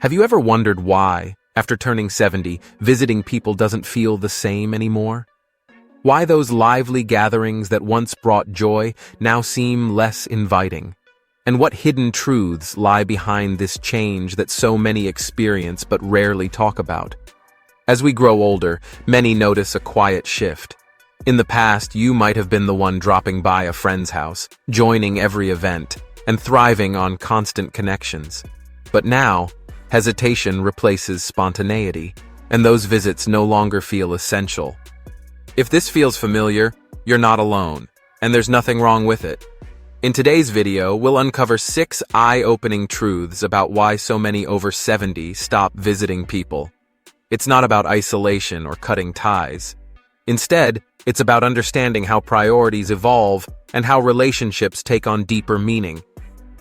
Have you ever wondered why, after turning 70, visiting people doesn't feel the same anymore? Why those lively gatherings that once brought joy now seem less inviting? And what hidden truths lie behind this change that so many experience but rarely talk about? As we grow older, many notice a quiet shift. In the past, you might have been the one dropping by a friend's house, joining every event, and thriving on constant connections. But now, hesitation replaces spontaneity, and those visits no longer feel essential. If this feels familiar, you're not alone, and there's nothing wrong with it. In today's video, we'll uncover 6 eye-opening truths about why so many over 70 stop visiting people. It's not about isolation or cutting ties. Instead, it's about understanding how priorities evolve and how relationships take on deeper meaning.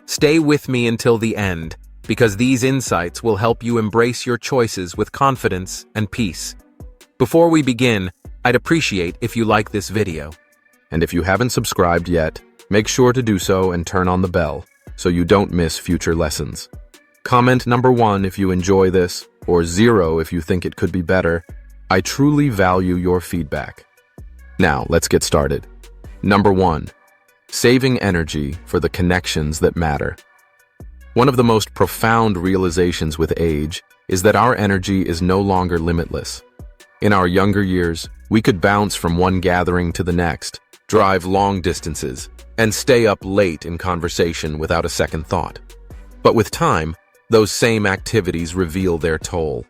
Stay with me until the end, because these insights will help you embrace your choices with confidence and peace. Before we begin, I'd appreciate if you like this video. And if you haven't subscribed yet, make sure to do so and turn on the bell so you don't miss future lessons. Comment number 1 if you enjoy this, or 0 if you think it could be better. I truly value your feedback. Now, let's get started. Number 1. Saving energy for the connections that matter. One of the most profound realizations with age is that our energy is no longer limitless. In our younger years, we could bounce from one gathering to the next, drive long distances, and stay up late in conversation without a second thought. But with time, those same activities reveal their toll.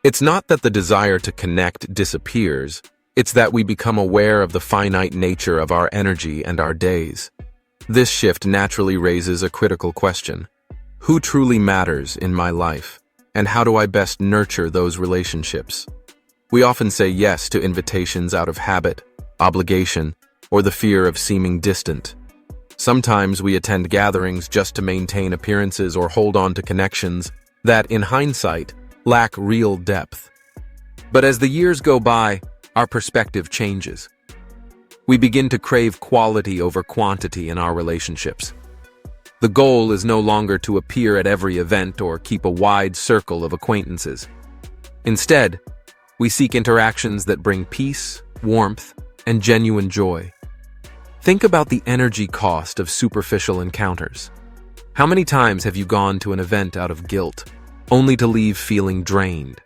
It's not that the desire to connect disappears, it's that we become aware of the finite nature of our energy and our days. This shift naturally raises a critical question. Who truly matters in my life, and how do I best nurture those relationships? We often say yes to invitations out of habit, obligation, or the fear of seeming distant. Sometimes we attend gatherings just to maintain appearances or hold on to connections that, in hindsight, lack real depth. But as the years go by, our perspective changes. We begin to crave quality over quantity in our relationships. The goal is no longer to appear at every event or keep a wide circle of acquaintances. Instead, we seek interactions that bring peace, warmth, and genuine joy. Think about the energy cost of superficial encounters. How many times have you gone to an event out of guilt, only to leave feeling drained?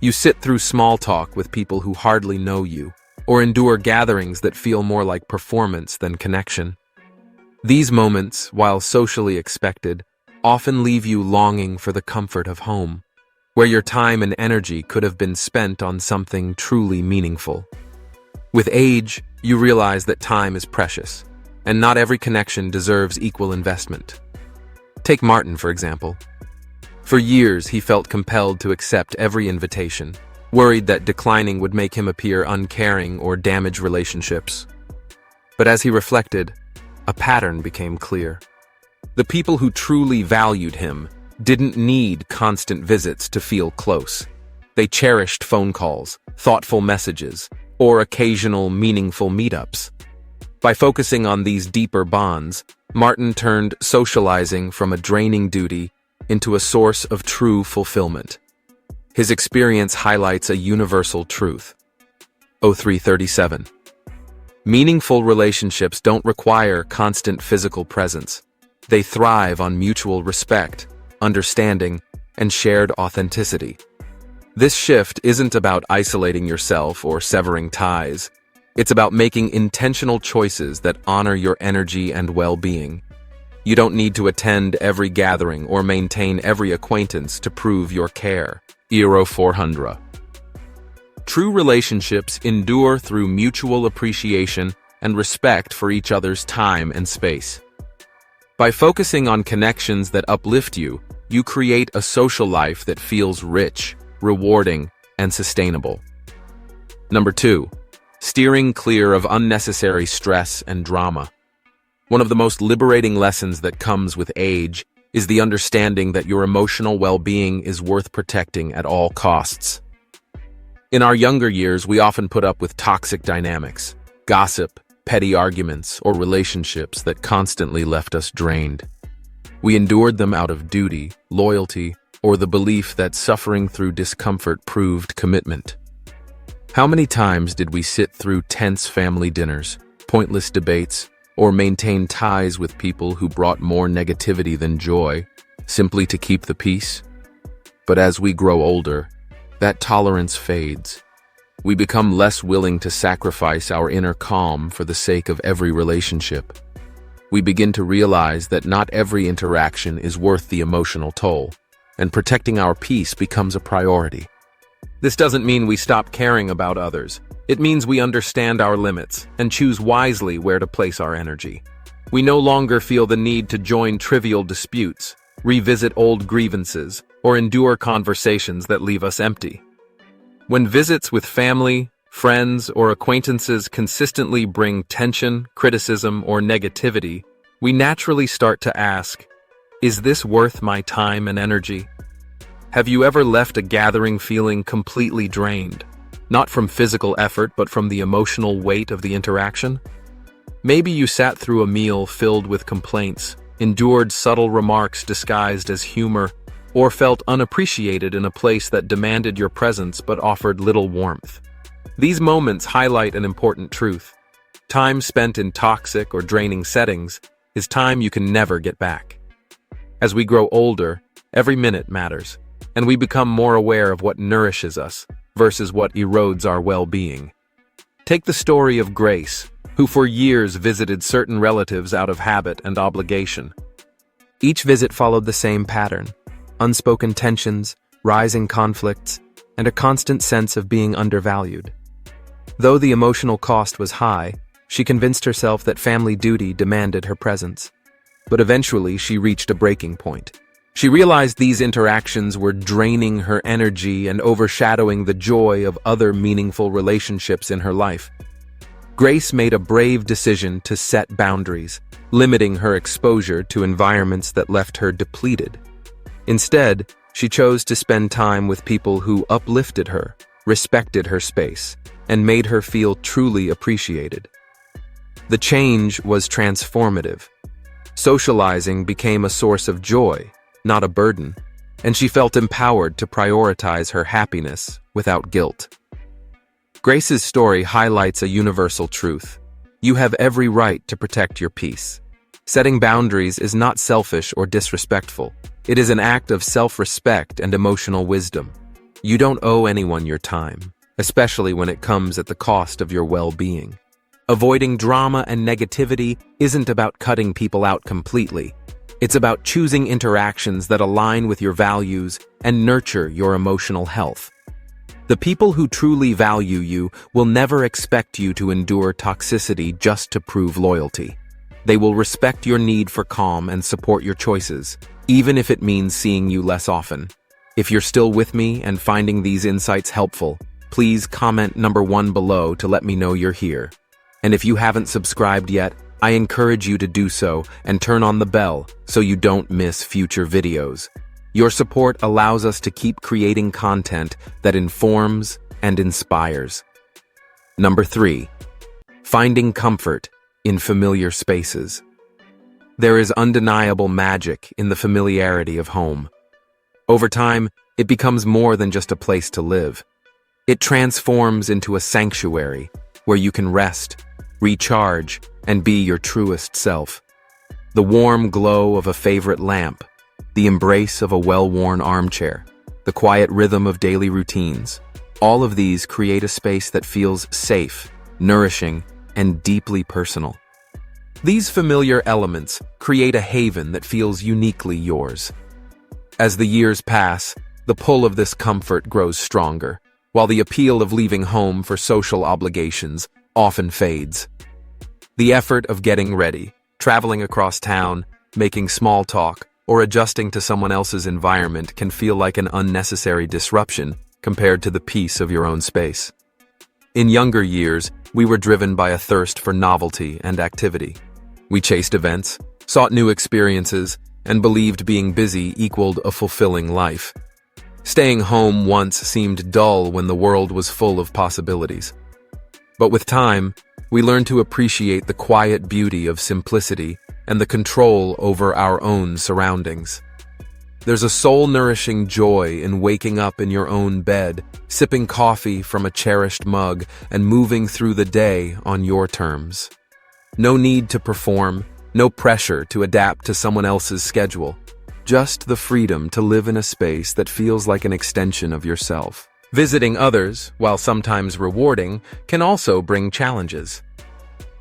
You sit through small talk with people who hardly know you, or endure gatherings that feel more like performance than connection. These moments, while socially expected, often leave you longing for the comfort of home, where your time and energy could have been spent on something truly meaningful. With age, you realize that time is precious, and not every connection deserves equal investment. Take Martin, for example. For years, he felt compelled to accept every invitation, worried that declining would make him appear uncaring or damage relationships. But as he reflected, a pattern became clear. The people who truly valued him didn't need constant visits to feel close. They cherished phone calls, thoughtful messages, or occasional meaningful meetups. By focusing on these deeper bonds, Martin turned socializing from a draining duty into a source of true fulfillment. His experience highlights a universal truth. 0337. Meaningful relationships don't require constant physical presence. They thrive on mutual respect, understanding, and shared authenticity. This shift isn't about isolating yourself or severing ties. It's about making intentional choices that honor your energy and well-being. You don't need to attend every gathering or maintain every acquaintance to prove your care. Euro 400. True relationships endure through mutual appreciation and respect for each other's time and space. By focusing on connections that uplift you, you create a social life that feels rich, rewarding, and sustainable. Number 2. Steering clear of unnecessary stress and drama. One of the most liberating lessons that comes with age is the understanding that your emotional well-being is worth protecting at all costs. In our younger years, we often put up with toxic dynamics, gossip, petty arguments, or relationships that constantly left us drained. We endured them out of duty, loyalty, or the belief that suffering through discomfort proved commitment. How many times did we sit through tense family dinners, pointless debates, or maintain ties with people who brought more negativity than joy, simply to keep the peace? But as we grow older, that tolerance fades. We become less willing to sacrifice our inner calm for the sake of every relationship. We begin to realize that not every interaction is worth the emotional toll, and protecting our peace becomes a priority. This doesn't mean we stop caring about others. It means we understand our limits and choose wisely where to place our energy. We no longer feel the need to join trivial disputes, revisit old grievances, or endure conversations that leave us empty. When visits with family, friends, or acquaintances consistently bring tension, criticism, or negativity, we naturally start to ask, is this worth my time and energy? Have you ever left a gathering feeling completely drained? Not from physical effort, but from the emotional weight of the interaction? Maybe you sat through a meal filled with complaints, endured subtle remarks disguised as humor, or felt unappreciated in a place that demanded your presence but offered little warmth. These moments highlight an important truth. Time spent in toxic or draining settings is time you can never get back. As we grow older, every minute matters, and we become more aware of what nourishes us versus what erodes our well-being. Take the story of Grace, who for years visited certain relatives out of habit and obligation. Each visit followed the same pattern: unspoken tensions, rising conflicts, and a constant sense of being undervalued. Though the emotional cost was high, she convinced herself that family duty demanded her presence. But eventually, she reached a breaking point. She realized these interactions were draining her energy and overshadowing the joy of other meaningful relationships in her life. Grace made a brave decision to set boundaries, limiting her exposure to environments that left her depleted. Instead, she chose to spend time with people who uplifted her, respected her space, and made her feel truly appreciated. The change was transformative. Socializing became a source of joy, not a burden, and she felt empowered to prioritize her happiness without guilt. Grace's story highlights a universal truth. You have every right to protect your peace. Setting boundaries is not selfish or disrespectful. It is an act of self-respect and emotional wisdom. You don't owe anyone your time, especially when it comes at the cost of your well-being. Avoiding drama and negativity isn't about cutting people out completely. It's about choosing interactions that align with your values and nurture your emotional health. The people who truly value you will never expect you to endure toxicity just to prove loyalty. They will respect your need for calm and support your choices, even if it means seeing you less often. If you're still with me and finding these insights helpful, please comment number 1 below to let me know you're here. And if you haven't subscribed yet, I encourage you to do so and turn on the bell so you don't miss future videos. Your support allows us to keep creating content that informs and inspires. Number 3, finding comfort in familiar spaces. There is undeniable magic in the familiarity of home. Over time, it becomes more than just a place to live. It transforms into a sanctuary where you can rest, recharge, and be your truest self. The warm glow of a favorite lamp, the embrace of a well-worn armchair, the quiet rhythm of daily routines, all of these create a space that feels safe, nourishing, and deeply personal. These familiar elements create a haven that feels uniquely yours. As the years pass, the pull of this comfort grows stronger, while the appeal of leaving home for social obligations often fades. The effort of getting ready, traveling across town, making small talk, or adjusting to someone else's environment can feel like an unnecessary disruption compared to the peace of your own space. In younger years, we were driven by a thirst for novelty and activity. We chased events, sought new experiences, and believed being busy equaled a fulfilling life. Staying home once seemed dull when the world was full of possibilities. But with time, we learn to appreciate the quiet beauty of simplicity and the control over our own surroundings. There's a soul-nourishing joy in waking up in your own bed, sipping coffee from a cherished mug, and moving through the day on your terms. No need to perform, no pressure to adapt to someone else's schedule. Just the freedom to live in a space that feels like an extension of yourself. Visiting others, while sometimes rewarding, can also bring challenges.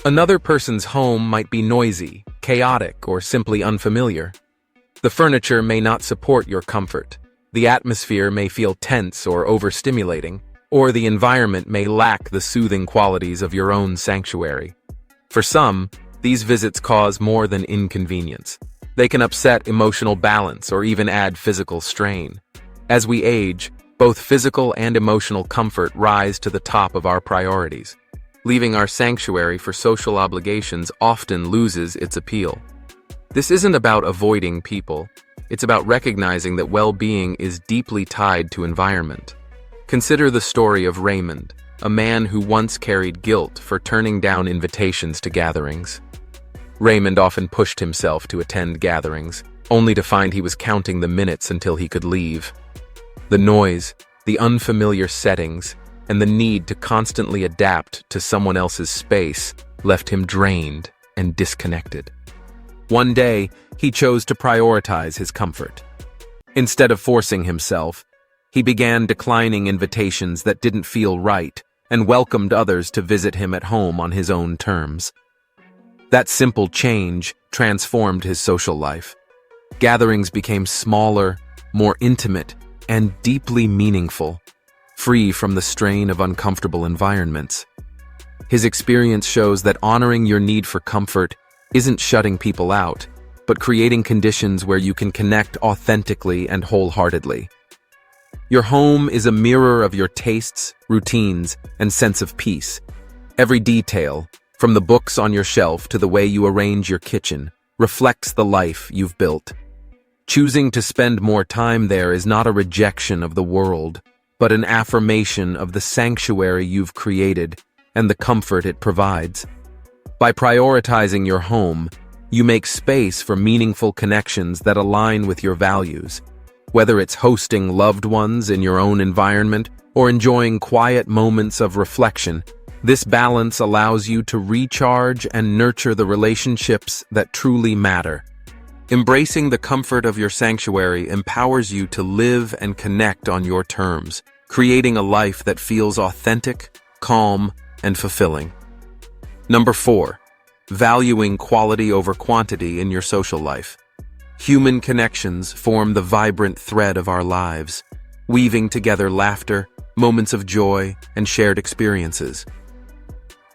Another person's home might be noisy, chaotic, or simply unfamiliar. The furniture may not support your comfort. The atmosphere may feel tense or overstimulating, or the environment may lack the soothing qualities of your own sanctuary. For some, these visits cause more than inconvenience. They can upset emotional balance or even add physical strain. As we age, both physical and emotional comfort rise to the top of our priorities. Leaving our sanctuary for social obligations often loses its appeal. This isn't about avoiding people. It's about recognizing that well-being is deeply tied to environment. Consider the story of Raymond, a man who once carried guilt for turning down invitations to gatherings. Raymond often pushed himself to attend gatherings, only to find he was counting the minutes until he could leave. The noise, the unfamiliar settings, and the need to constantly adapt to someone else's space left him drained and disconnected. One day, he chose to prioritize his comfort. Instead of forcing himself, he began declining invitations that didn't feel right and welcomed others to visit him at home on his own terms. That simple change transformed his social life. Gatherings became smaller, more intimate, and deeply meaningful, free from the strain of uncomfortable environments. His experience shows that honoring your need for comfort isn't shutting people out, but creating conditions where you can connect authentically and wholeheartedly. Your home is a mirror of your tastes, routines, and sense of peace. Every detail, from the books on your shelf to the way you arrange your kitchen, reflects the life you've built. Choosing to spend more time there is not a rejection of the world, but an affirmation of the sanctuary you've created and the comfort it provides. By prioritizing your home, you make space for meaningful connections that align with your values. Whether it's hosting loved ones in your own environment or enjoying quiet moments of reflection, this balance allows you to recharge and nurture the relationships that truly matter. Embracing the comfort of your sanctuary empowers you to live and connect on your terms, creating a life that feels authentic, calm, and fulfilling. Number 4, valuing quality over quantity in your social life. Human connections form the vibrant thread of our lives, weaving together laughter, moments of joy, and shared experiences.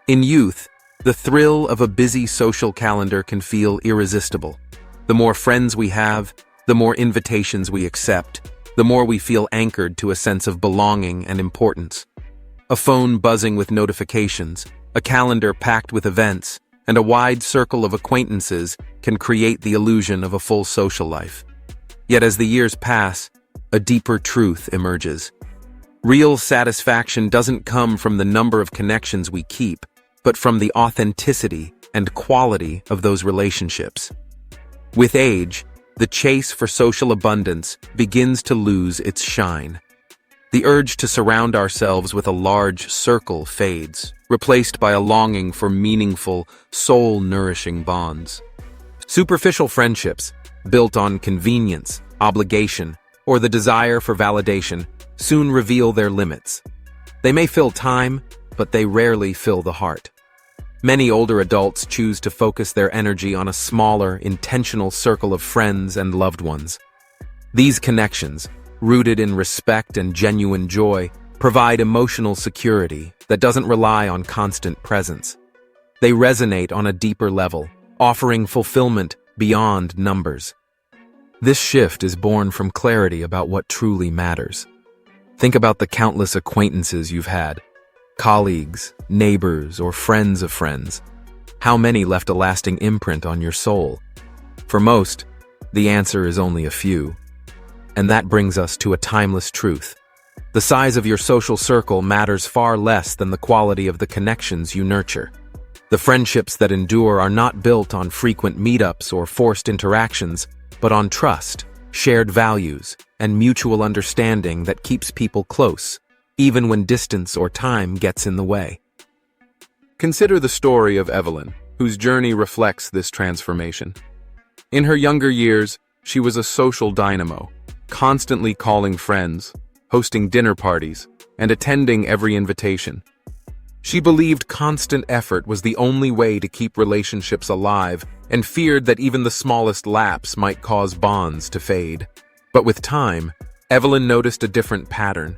In youth, the thrill of a busy social calendar can feel irresistible. The more friends we have, the more invitations we accept, the more we feel anchored to a sense of belonging and importance. A phone buzzing with notifications, a calendar packed with events, and a wide circle of acquaintances can create the illusion of a full social life. Yet as the years pass, a deeper truth emerges. Real satisfaction doesn't come from the number of connections we keep, but from the authenticity and quality of those relationships. With age, the chase for social abundance begins to lose its shine. The urge to surround ourselves with a large circle fades, replaced by a longing for meaningful, soul-nourishing bonds. Superficial friendships, built on convenience, obligation, or the desire for validation, soon reveal their limits. They may fill time, but they rarely fill the heart. Many older adults choose to focus their energy on a smaller, intentional circle of friends and loved ones. These connections, rooted in respect and genuine joy, provide emotional security that doesn't rely on constant presence. They resonate on a deeper level, offering fulfillment beyond numbers. This shift is born from clarity about what truly matters. Think about the countless acquaintances you've had, colleagues, neighbors, or friends of friends. How many left a lasting imprint on your soul? For most, the answer is only a few. And that brings us to a timeless truth. The size of your social circle matters far less than the quality of the connections you nurture. The friendships that endure are not built on frequent meetups or forced interactions, but on trust, shared values, and mutual understanding that keeps people close, even when distance or time gets in the way. Consider the story of Evelyn, whose journey reflects this transformation. In her younger years, she was a social dynamo, constantly calling friends, hosting dinner parties, and attending every invitation. She believed constant effort was the only way to keep relationships alive and feared that even the smallest lapse might cause bonds to fade. But with time, Evelyn noticed a different pattern.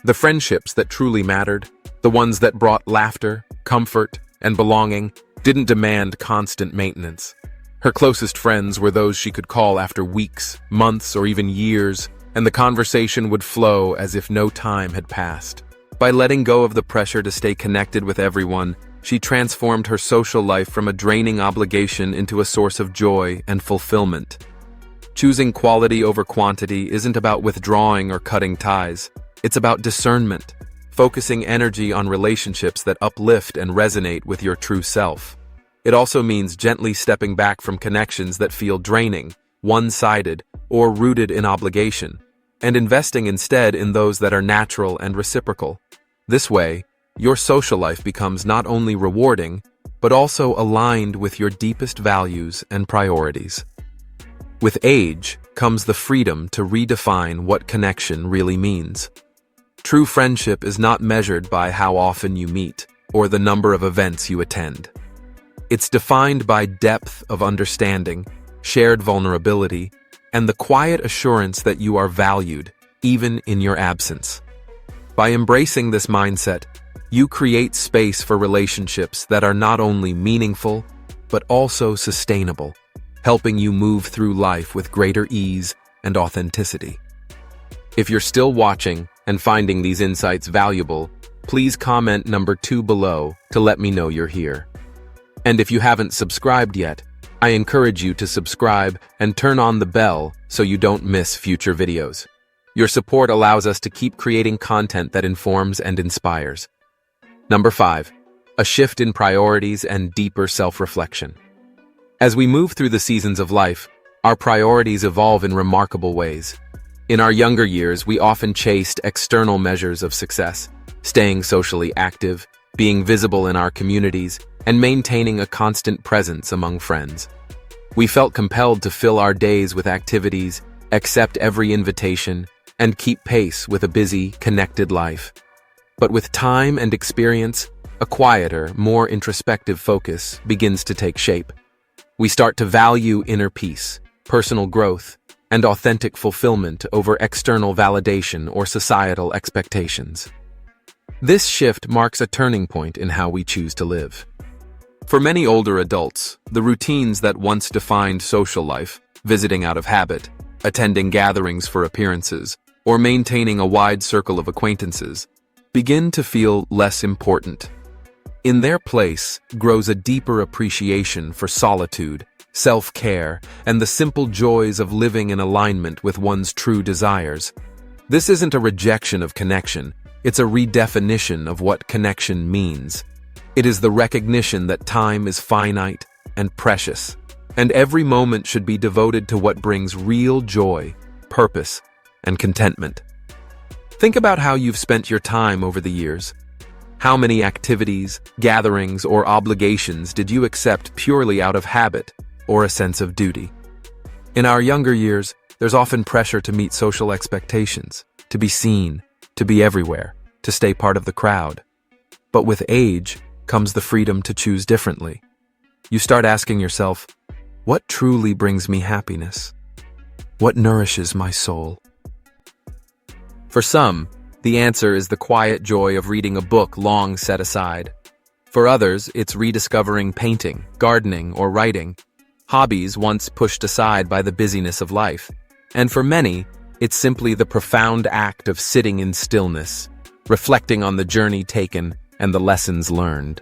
The friendships that truly mattered, the ones that brought laughter, comfort, and belonging, didn't demand constant maintenance. Her closest friends were those she could call after weeks, months, or even years, and the conversation would flow as if no time had passed. By letting go of the pressure to stay connected with everyone, she transformed her social life from a draining obligation into a source of joy and fulfillment. Choosing quality over quantity isn't about withdrawing or cutting ties. It's about discernment, focusing energy on relationships that uplift and resonate with your true self. It also means gently stepping back from connections that feel draining, one-sided, or rooted in obligation, and investing instead in those that are natural and reciprocal. This way, your social life becomes not only rewarding, but also aligned with your deepest values and priorities. With age comes the freedom to redefine what connection really means. True friendship is not measured by how often you meet or the number of events you attend. It's defined by depth of understanding, shared vulnerability, and the quiet assurance that you are valued, even in your absence. By embracing this mindset, you create space for relationships that are not only meaningful, but also sustainable, helping you move through life with greater ease and authenticity. If you're still watching and finding these insights valuable, please comment number 2 below to let me know you're here. And if you haven't subscribed yet, I encourage you to subscribe and turn on the bell so you don't miss future videos. Your support allows us to keep creating content that informs and inspires. Number 5, a shift in priorities and deeper self-reflection. As we move through the seasons of life, our priorities evolve in remarkable ways. In our younger years, we often chased external measures of success, staying socially active, being visible in our communities, and maintaining a constant presence among friends. We felt compelled to fill our days with activities, accept every invitation, and keep pace with a busy, connected life. But with time and experience, a quieter, more introspective focus begins to take shape. We start to value inner peace, personal growth, and authentic fulfillment over external validation or societal expectations. This shift marks a turning point in how we choose to live. For many older adults, the routines that once defined social life, visiting out of habit, attending gatherings for appearances, or maintaining a wide circle of acquaintances, begin to feel less important. In their place grows a deeper appreciation for solitude, self-care, and the simple joys of living in alignment with one's true desires. This isn't a rejection of connection, it's a redefinition of what connection means. It is the recognition that time is finite and precious, and every moment should be devoted to what brings real joy, purpose, and contentment. Think about how you've spent your time over the years. How many activities, gatherings, or obligations did you accept purely out of habit or a sense of duty? In our younger years, there's often pressure to meet social expectations, to be seen, to be everywhere, to stay part of the crowd. But with age comes the freedom to choose differently. You start asking yourself, what truly brings me happiness? What nourishes my soul? For some, the answer is the quiet joy of reading a book long set aside. For others, it's rediscovering painting, gardening, or writing, hobbies once pushed aside by the busyness of life. And for many, it's simply the profound act of sitting in stillness, reflecting on the journey taken and the lessons learned.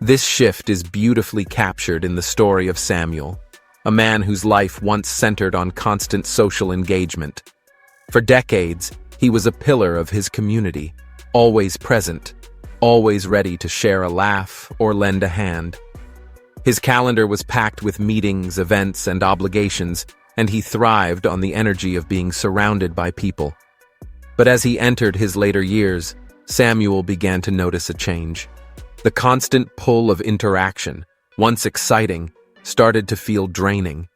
This shift is beautifully captured in the story of Samuel, a man whose life once centered on constant social engagement, For decades, he was a pillar of his community, always present, always ready to share a laugh or lend a hand. His calendar was packed with meetings, events, and obligations, and he thrived on the energy of being surrounded by people. But as he entered his later years, Samuel began to notice a change. The constant pull of interaction, once exciting, started to feel draining.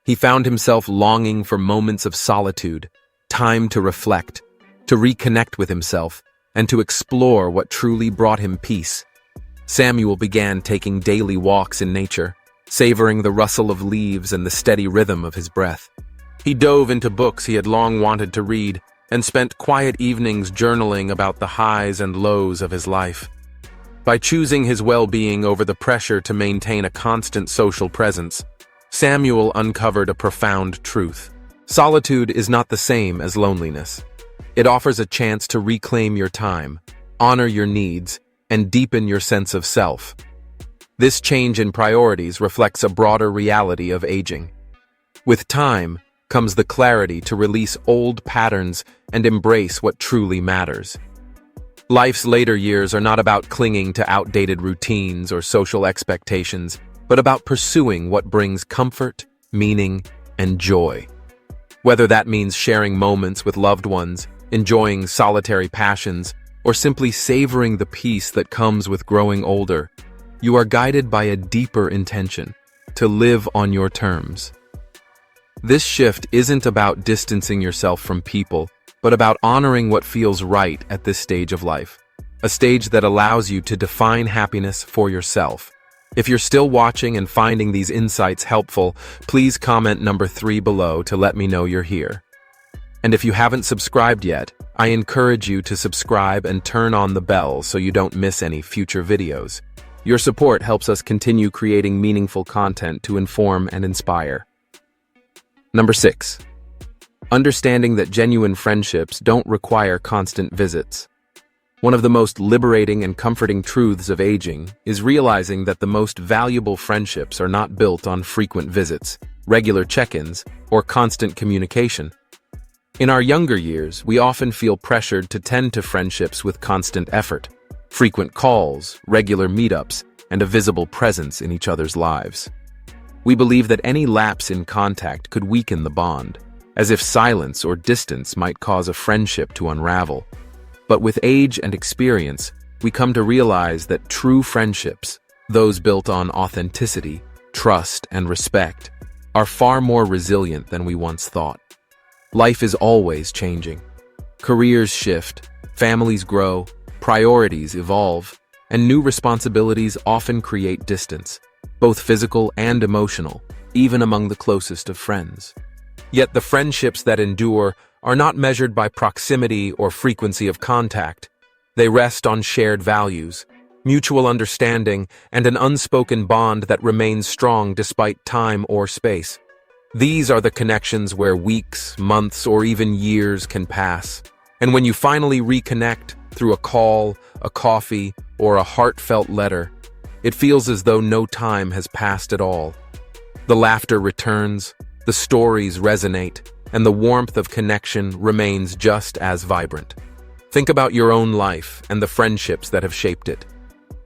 He found himself longing for moments of solitude, time to reflect, to reconnect with himself, and to explore what truly brought him peace. Samuel began taking daily walks in nature, savoring the rustle of leaves and the steady rhythm of his breath. He dove into books he had long wanted to read and spent quiet evenings journaling about the highs and lows of his life. By choosing his well-being over the pressure to maintain a constant social presence, Samuel uncovered a profound truth. Solitude is not the same as loneliness. It offers a chance to reclaim your time, honor your needs, and deepen your sense of self. This change in priorities reflects a broader reality of aging. With time comes the clarity to release old patterns and embrace what truly matters. Life's later years are not about clinging to outdated routines or social expectations, but about pursuing what brings comfort, meaning, and joy. Whether that means sharing moments with loved ones, enjoying solitary passions, or simply savoring the peace that comes with growing older, you are guided by a deeper intention, to live on your terms. This shift isn't about distancing yourself from people, but about honoring what feels right at this stage of life, a stage that allows you to define happiness for yourself. If you're still watching and finding these insights helpful, please comment number 3 below to let me know you're here. And if you haven't subscribed yet, I encourage you to subscribe and turn on the bell so you don't miss any future videos. Your support helps us continue creating meaningful content to inform and inspire. Number 6. Understanding that genuine friendships don't require constant visits. One of the most liberating and comforting truths of aging is realizing that the most valuable friendships are not built on frequent visits, regular check-ins, or constant communication. In our younger years, we often feel pressured to tend to friendships with constant effort, frequent calls, regular meetups, and a visible presence in each other's lives. We believe that any lapse in contact could weaken the bond, as if silence or distance might cause a friendship to unravel. But with age and experience, we come to realize that true friendships, those built on authenticity, trust, and respect, are far more resilient than we once thought. Life is always changing. Careers shift, families grow, priorities evolve, and new responsibilities often create distance, both physical and emotional, even among the closest of friends. Yet the friendships that endure are not measured by proximity or frequency of contact. They rest on shared values, mutual understanding, and an unspoken bond that remains strong despite time or space. These are the connections where weeks, months, or even years can pass. And when you finally reconnect through a call, a coffee, or a heartfelt letter, it feels as though no time has passed at all. The laughter returns, the stories resonate, and the warmth of connection remains just as vibrant. Think about your own life and the friendships that have shaped it.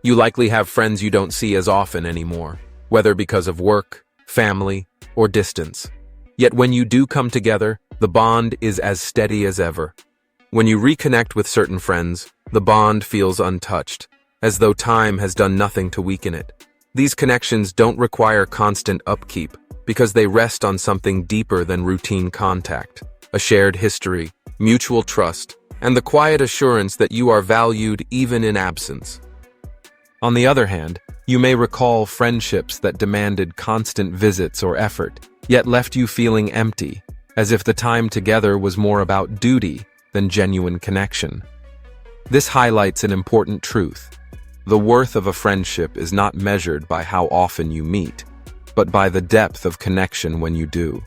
You likely have friends you don't see as often anymore, whether because of work, family, or distance. Yet when you do come together, the bond is as steady as ever. When you reconnect with certain friends, the bond feels untouched, as though time has done nothing to weaken it. These connections don't require constant upkeep, because they rest on something deeper than routine contact, a shared history, mutual trust, and the quiet assurance that you are valued even in absence. On the other hand, you may recall friendships that demanded constant visits or effort, yet left you feeling empty, as if the time together was more about duty than genuine connection. This highlights an important truth. The worth of a friendship is not measured by how often you meet, but by the depth of connection when you do.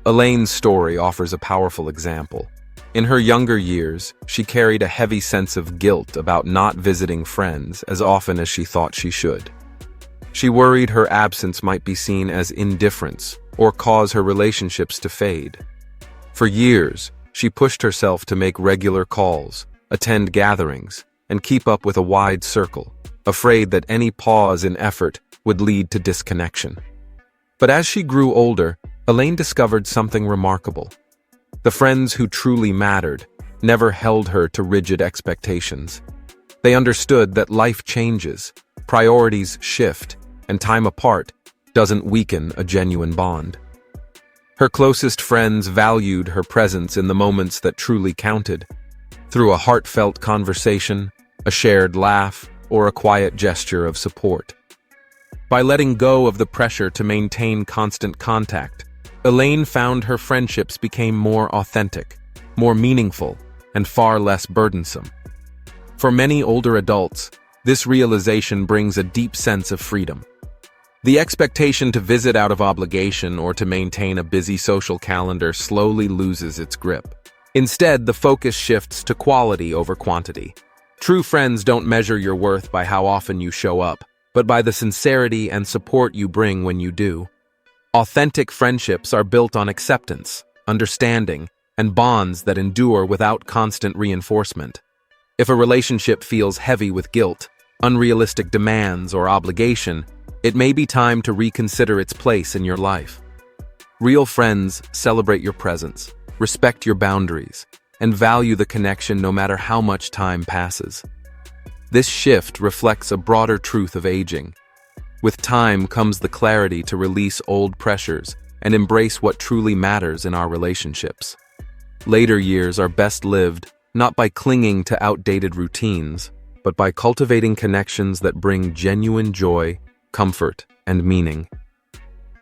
Elaine's story offers a powerful example. In her younger years, she carried a heavy sense of guilt about not visiting friends as often as she thought she should. She worried her absence might be seen as indifference or cause her relationships to fade. For years, She pushed herself to make regular calls, attend gatherings, and keep up with a wide circle, afraid that any pause in effort would lead to disconnection. But as she grew older, Elaine discovered something remarkable. The friends who truly mattered never held her to rigid expectations. They understood that life changes, priorities shift, and time apart doesn't weaken a genuine bond. Her closest friends valued her presence in the moments that truly counted, through a heartfelt conversation, a shared laugh, or a quiet gesture of support. By letting go of the pressure to maintain constant contact, Elaine found her friendships became more authentic, more meaningful, and far less burdensome. For many older adults, this realization brings a deep sense of freedom. The expectation to visit out of obligation or to maintain a busy social calendar slowly loses its grip. Instead, the focus shifts to quality over quantity. True friends don't measure your worth by how often you show up, but by the sincerity and support you bring when you do. Authentic friendships are built on acceptance, understanding, and bonds that endure without constant reinforcement. If a relationship feels heavy with guilt, unrealistic demands, or obligation, it may be time to reconsider its place in your life. Real friends celebrate your presence, respect your boundaries, and value the connection no matter how much time passes. This shift reflects a broader truth of aging. With time comes the clarity to release old pressures and embrace what truly matters in our relationships. Later years are best lived not by clinging to outdated routines, but by cultivating connections that bring genuine joy, comfort, and meaning.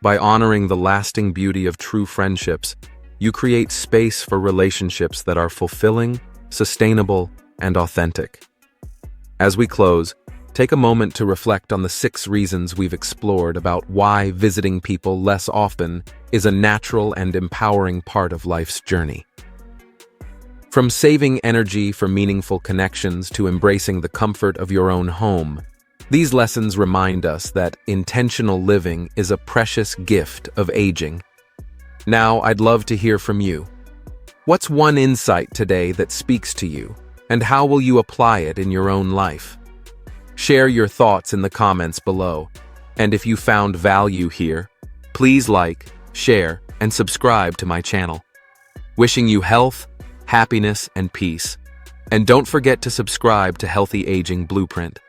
By honoring the lasting beauty of true friendships, you create space for relationships that are fulfilling, sustainable, and authentic. As we close, take a moment to reflect on the 6 reasons we've explored about why visiting people less often is a natural and empowering part of life's journey. From saving energy for meaningful connections to embracing the comfort of your own home, these lessons remind us that intentional living is a precious gift of aging. Now, I'd love to hear from you. What's one insight today that speaks to you, and how will you apply it in your own life? Share your thoughts in the comments below, and if you found value here, please like, share, and subscribe to my channel. Wishing you health, happiness, and peace. And don't forget to subscribe to Healthy Aging Blueprint.